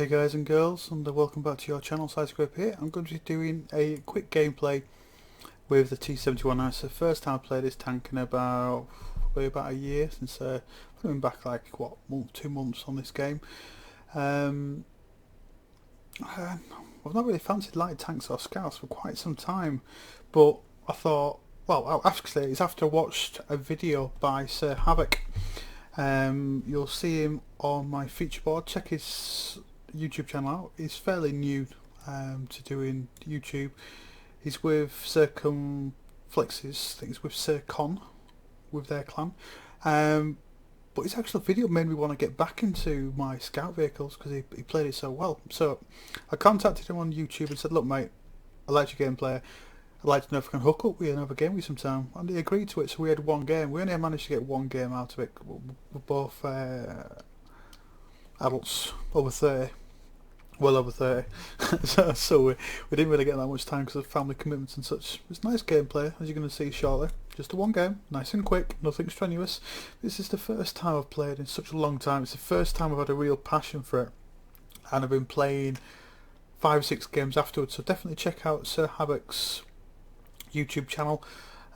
Hey guys and girls, and welcome back to your channel, SideScrape here. I'm going to be doing a quick gameplay with the T71. Now, it's the first time I played this tank in about a year, since I've been back like, what, 2 months on this game. I've not really fancied light tanks or scouts for quite some time, but I thought, well, actually it's after I watched a video by Sir Havoc. You'll see him on my feature board. Check his YouTube channel out. He's fairly new to doing YouTube. He's with Circumflexes, I think it's with Sir Con, with their clan. But his actual video made me want to get back into my scout vehicles because he played it so well. So I contacted him on YouTube and said, look mate, I like your gameplay. I'd like to know if I can hook up with you and have a game with you sometime. And he agreed to it, so we had one game. We only managed to get one game out of it. We're both adults, over 30. Well over 30. so we didn't really get that much time because of family commitments and such. It's nice gameplay, as you're going to see shortly. Just a one game, nice and quick, nothing strenuous. This is the first time I've played in such a long time. It's the first time I've had a real passion for it. And I've been playing 5 or 6 games afterwards, so definitely check out Sir Havoc's YouTube channel.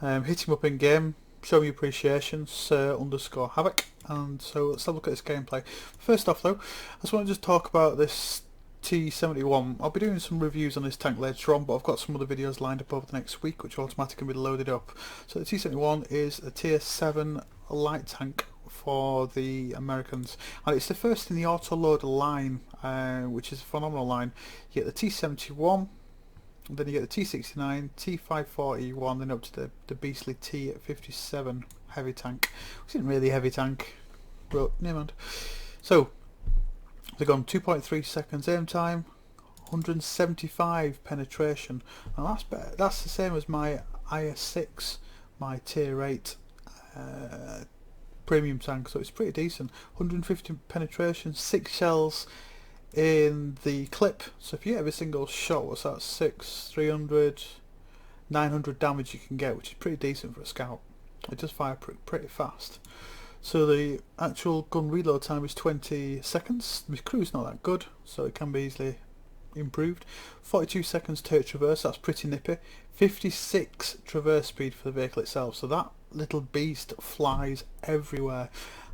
Hit him up in game, show me appreciation, Sir_Havoc. And so let's have a look at this gameplay. First off though, I just want to just talk about this T71. I'll be doing some reviews on this tank later on, but I've got some other videos lined up over the next week which will automatically be loaded up. So the T71 is a tier 7 light tank for the Americans, and it's the first in the auto loader line, which is a phenomenal line. You get the T71, then you get the T69, T541, then up to the beastly T57 heavy tank, which isn't really a heavy tank, but never mind. So they've gone 2.3 seconds aim time, 175 penetration. Now that's better. That's the same as my IS6, my tier 8 premium tank, so it's pretty decent. 150 penetration, 6 shells in the clip, so if you get every single shot, what's that, 300, 900 damage you can get, which is pretty decent for a scout. It does fire pretty fast. So the actual gun reload time is 20 seconds. The crew's not that good, so it can be easily improved. 42 seconds turret traverse, that's pretty nippy. 56 traverse speed for the vehicle itself, so that little beast flies everywhere.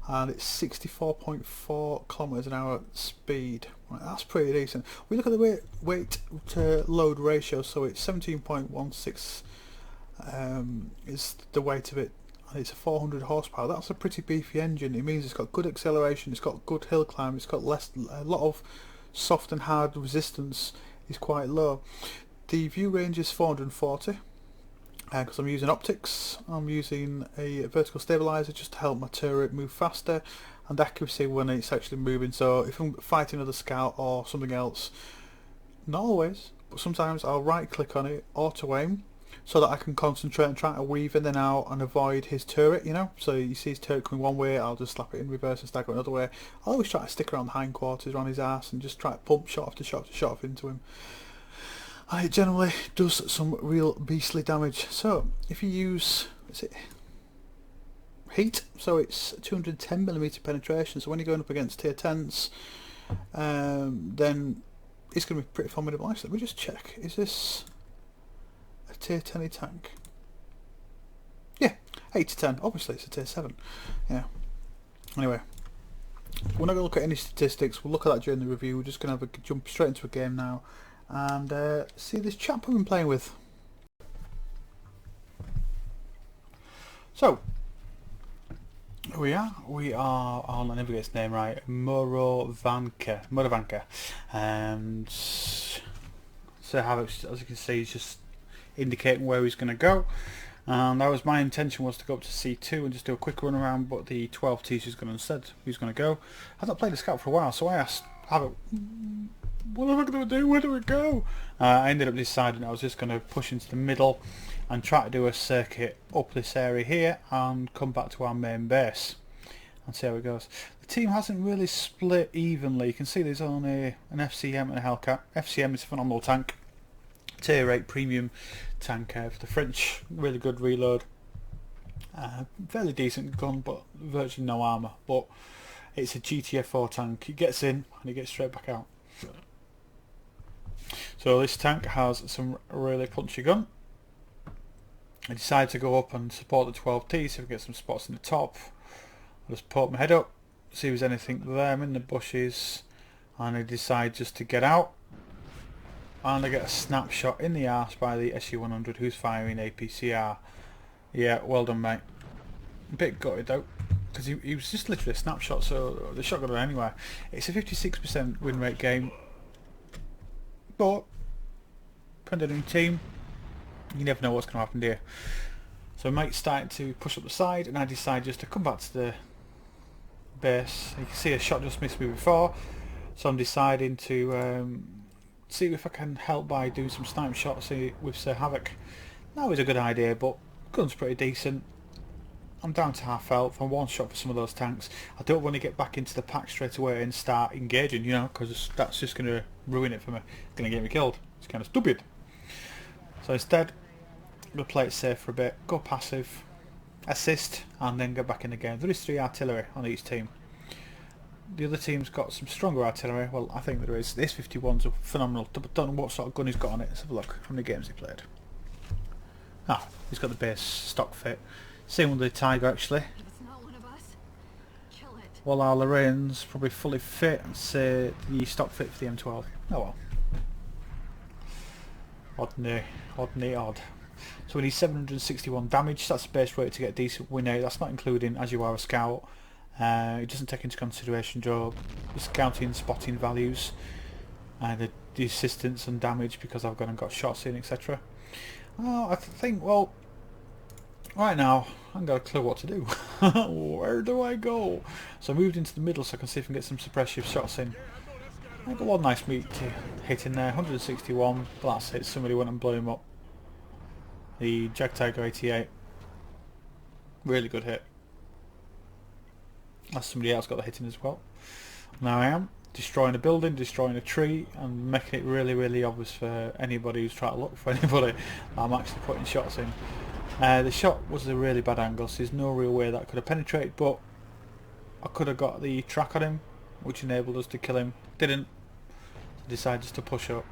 And it's 64.4 kilometers an hour speed. Right, that's pretty decent. We look at the weight to load ratio, so it's 17.16 is the weight of it, and it's a 400 horsepower. That's a pretty beefy engine. It means it's got good acceleration, it's got good hill climb, it's got a lot of soft and hard resistance is quite low. The view range is 440. Because I'm using optics, I'm using a vertical stabilizer just to help my turret move faster, and accuracy when it's actually moving. So if I'm fighting another scout or something else, not always, but sometimes I'll right click on it, auto aim, so that I can concentrate and try to weave in and out and avoid his turret, you know. So you see his turret coming one way, I'll just slap it in reverse and stagger it another way. I always try to stick around the hindquarters, around his ass, and just try to pump shot after shot after shot into him. It generally does some real beastly damage. So if you use, is it heat, so it's 210mm penetration, so when you're going up against tier 10s, then it's going to be pretty formidable. Actually, let me just check, is this a tier 10 tank? Yeah, 8 to 10, obviously it's a tier 7. Yeah. Anyway, we're not going to look at any statistics, we'll look at that during the review. We're just going to have a jump straight into a game now and see this chap I've been playing with. So we are on, I never get his name right, Morovanka, and Sir Havoc, as you can see, he's just indicating where he's going to go, and that was my intention, was to go up to C2 and just do a quick run around, but the 12T is going to said he's going to go. I've not played a scout for a while, so I asked Havoc, what am I going to do? Where do we go? I ended up deciding I was just going to push into the middle and try to do a circuit up this area here and come back to our main base and see how it goes. The team hasn't really split evenly. You can see there's only an FCM and a Hellcat. FCM is a phenomenal tank, tier 8 premium tank for the French, really good reload, fairly decent gun but virtually no armour, but it's a GTF4 tank. It gets in and it gets straight back out. So this tank has some really punchy gun. I decided to go up and support the 12T, so we get some spots in the top. I just poke my head up, see if there's anything there. I'm in the bushes, and I decide just to get out. And I get a snapshot in the arse by the SU-100 who's firing APCR. Yeah, well done, mate. A bit gutted though, because he was just literally a snapshot, so the shot got done anyway. It's a 56% win rate game, but depending on your team, you never know what's going to happen here. So mate's starting to push up the side, and I decide just to come back to the base. You can see a shot just missed me before, so I'm deciding to see if I can help by doing some sniper shots with Sir Havoc. That was a good idea, but gun's pretty decent. I'm down to half health. I'm one shot for some of those tanks. I don't want to get back into the pack straight away and start engaging, you know, because that's just going to ruin it for me. It's going to get me killed. It's kind of stupid. So instead, I'm going to play it safe for a bit, go passive, assist, and then get back in the game. There is 3 artillery on each team. The other team's got some stronger artillery. Well, I think there is. This 51's a phenomenal. Don't know what sort of gun he's got on it. Let's have a look. How many games he played? Ah, he's got the base stock fit. Same with the Tiger actually. It's not one of us. Kill it. While our Lorraine's probably fully fit, and say the stock fit for the M12. Oh well. Odd. So we need 761 damage. That's the base rate to get a decent win rate. That's not including as you are a scout. It doesn't take into consideration your scouting, spotting values, the assistance and damage because I've gone and got shots in, etc. Oh, I think, well, right now I haven't got a clue what to do. Where do I go? So I moved into the middle so I can see if I can get some suppressive shots in. I got one nice meat to hit in there, 161, but that's it. Somebody went and blew him up. The Jag Tiger 88, really good hit. That's somebody else got the hit in as well. Now I am destroying a building, destroying a tree, and making it really, really obvious for anybody who's trying to look for anybody. I'm actually putting shots in. The shot was a really bad angle, so there's no real way that could have penetrated, but I could have got the track on him, which enabled us to kill him. Didn't. So decided just to push up.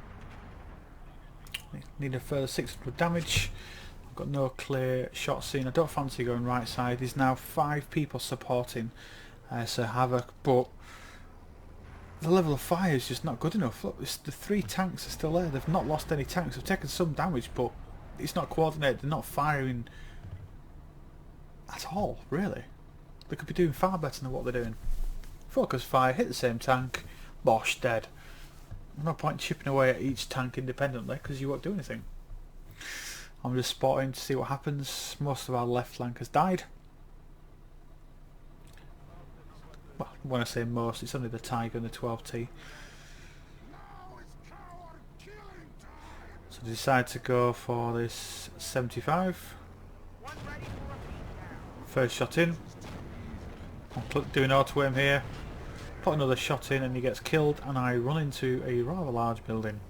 Need a further 600 damage. I've got no clear shot seen. I don't fancy going right side. There's now 5 people supporting Sir Havoc, but the level of fire is just not good enough. Look, the 3 tanks are still there. They've not lost any tanks. They've taken some damage, but it's not coordinated. They're not firing at all, really. They could be doing far better than what they're doing. Focus fire, hit the same tank, bosh, dead. No point chipping away at each tank independently because you won't do anything. I'm just spotting to see what happens. Most of our left flank has died. Well, when I say most, it's only the Tiger and the 12T. So I decide to go for this 75. First shot in. I'm doing auto aim here. Put another shot in and he gets killed, and I run into a rather large building.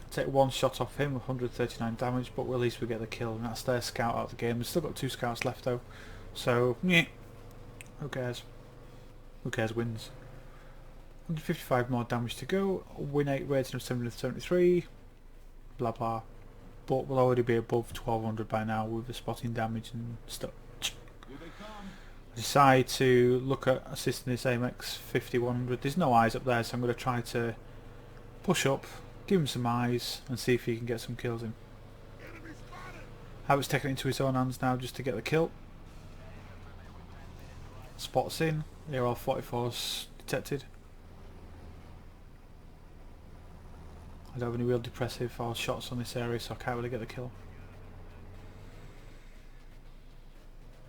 Take one shot off him, 139 damage, but at least we get the kill, and that's their scout out of the game. We've still got 2 scouts left though, so yeah, who cares? Who cares wins. 155 more damage to go, win 8 rating of 773, blah blah, but we'll already be above 1200 by now with the spotting damage and stuff. I decide to look at assisting this AMX 5100. There's no eyes up there, so I'm going to try to push up, give him some eyes, and see if he can get some kills in. Havoc's taken it into his own hands now just to get the kill. Spots in. Here are 44s detected. I don't have any real depressive or shots on this area, so I can't really get the kill.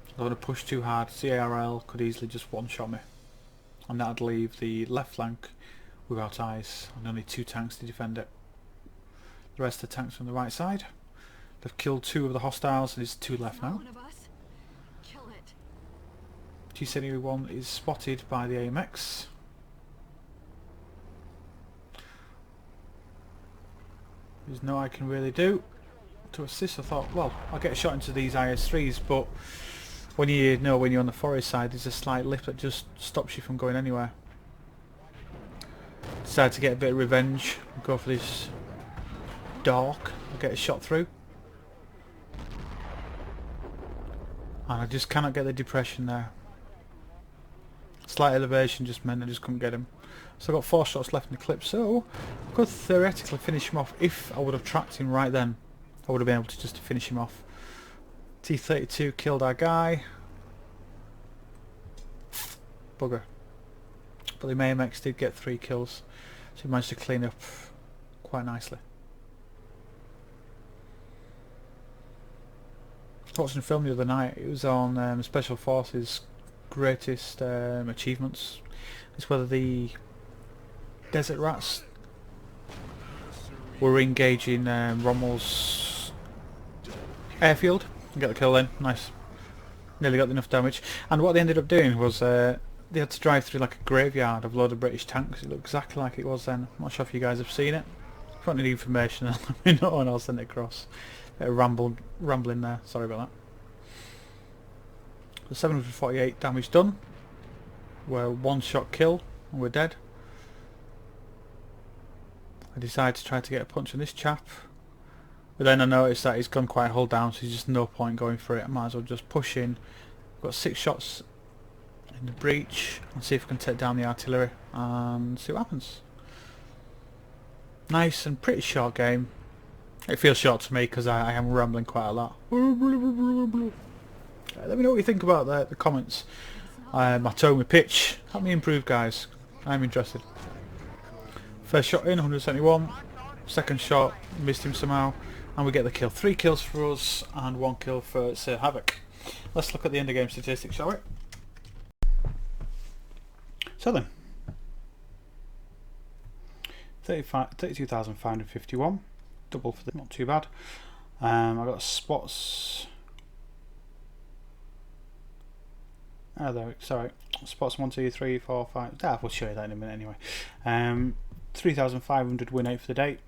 I don't want to push too hard. CARL could easily just one-shot me, and that'd leave the left flank without eyes and only 2 tanks to defend it. The rest of the tanks on the right side. They've killed 2 of the hostiles, and there's 2 left now. T71 is spotted by the AMX. There's no I can really do to assist. I thought, well, I'll get a shot into these IS-3s, but when you know when you're on the forest side, there's a slight lip that just stops you from going anywhere. Decided to get a bit of revenge. Go for this dark. Get a shot through. And I just cannot get the depression there. Slight elevation just meant I just couldn't get him. So I've got 4 shots left in the clip, so I could theoretically finish him off if I would have tracked him right then. I would have been able to just finish him off. T72 killed our guy. Bugger. But the AMX did get 3 kills, so he managed to clean up quite nicely. I was watching a film the other night. It was on Special Forces' greatest achievements. It's whether the desert rats were engaging Rommel's airfield and get the kill then. Nice. Nearly got enough damage. And what they ended up doing was they had to drive through like a graveyard of a load of British tanks. It looked exactly like it was then. I'm not sure if you guys have seen it. If you want any information, let me know and I'll send it across. Bit of rambling there, sorry about that. So 748 damage done. We're 1-shot kill and we're dead. I decided to try to get a punch on this chap, but then I noticed that he's gone quite hull down, so there's just no point going for it. I might as well just push in. I've got 6 shots in the breach and see if I can take down the artillery and see what happens. Nice and pretty short game. It feels short to me because I am rambling quite a lot. Let me know what you think about the comments. My tone, my pitch. Help me improve, guys. I'm interested. First shot in, 171. Second shot, missed him somehow. And we get the kill. 3 kills for us and 1 kill for Sir Havoc. Let's look at the end of game statistics, shall we? So then. 32,551. Double for the, not too bad. I got spots. Oh, there. Sorry, spots 1, 2, 3, 4, 5. We'll show you that in a minute anyway. 3,500 win 8 for the day.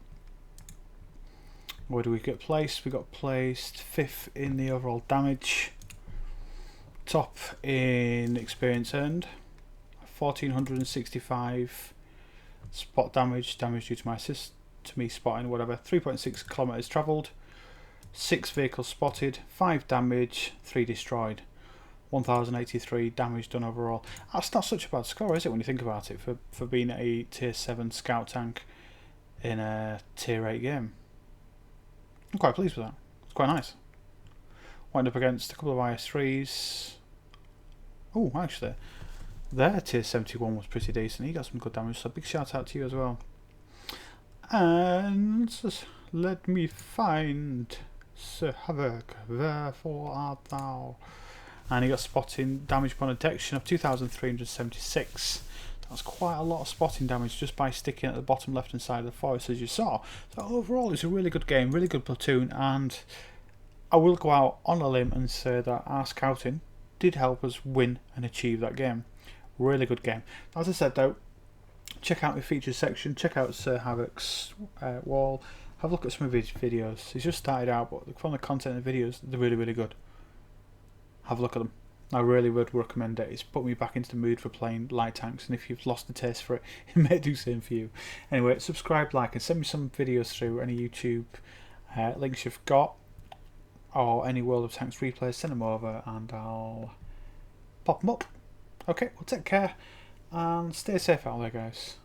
Where do we get placed? We got placed 5th in the overall damage. Top in experience earned. 1,465 spot damage due to my assist. To me spotting, whatever. 3.6 kilometers travelled, 6 vehicles spotted, 5 damage, 3 destroyed, 1,083 damage done overall. That's not such a bad score, is it, when you think about it, for being a tier 7 scout tank in a tier 8 game. I'm quite pleased with that. It's quite nice. Went up against a couple of IS3s. Oh, actually, their tier 71 was pretty decent. He got some good damage, so big shout out to you as well. And let me find Sir Havoc, wherefore art thou? And he got spotting damage upon detection of 2,376. That's quite a lot of spotting damage just by sticking at the bottom left hand side of the forest, as you saw. So overall it's a really good game, really good platoon, and I will go out on a limb and say that our scouting did help us win and achieve that game. Really good game. As I said though, check out the features section, check out Sir Havoc's wall, have a look at some of his videos. He's just started out, but from the content of the videos, they're really, really good. Have a look at them. I really would recommend it. It's put me back into the mood for playing light tanks, and if you've lost the taste for it, it may do the same for you. Anyway, subscribe, like, and send me some videos through any YouTube links you've got, or any World of Tanks replays, send them over and I'll pop them up. Okay, well, take care and stay safe out there, guys.